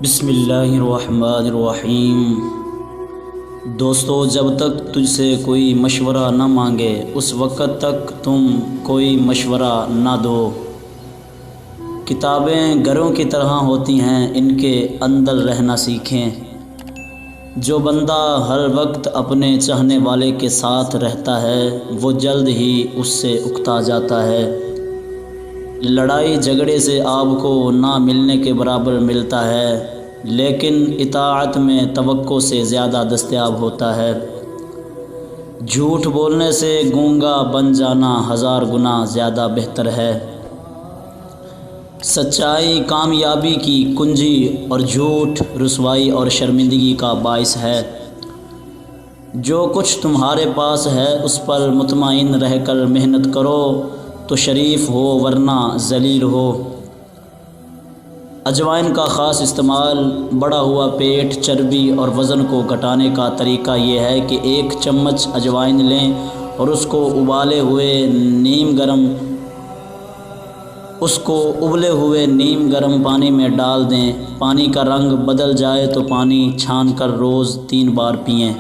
بسم اللہ الرحمن الرحیم۔ دوستو، جب تک تجھ سے کوئی مشورہ نہ مانگے اس وقت تک تم کوئی مشورہ نہ دو۔ کتابیں گھروں کی طرح ہوتی ہیں، ان کے اندر رہنا سیکھیں۔ جو بندہ ہر وقت اپنے چاہنے والے کے ساتھ رہتا ہے وہ جلد ہی اس سے اکتا جاتا ہے۔ لڑائی جھگڑے سے آپ کو نہ ملنے کے برابر ملتا ہے، لیکن اطاعت میں توقع سے زیادہ دستیاب ہوتا ہے۔ جھوٹ بولنے سے گونگا بن جانا 1000 گنا زیادہ بہتر ہے۔ سچائی کامیابی کی کنجی اور جھوٹ رسوائی اور شرمندگی کا باعث ہے۔ جو کچھ تمہارے پاس ہے اس پر مطمئن رہ کر محنت کرو تو شریف ہو ورنہ ذلیل ہو۔ اجوائن کا خاص استعمال۔ بڑھا ہوا پیٹ، چربی اور وزن کو گھٹانے کا طریقہ یہ ہے کہ 1 چمچ اجوائن لیں اور اس کو ابلے ہوئے نیم گرم پانی میں ڈال دیں۔ پانی کا رنگ بدل جائے تو پانی چھان کر روز 3 بار پئیں۔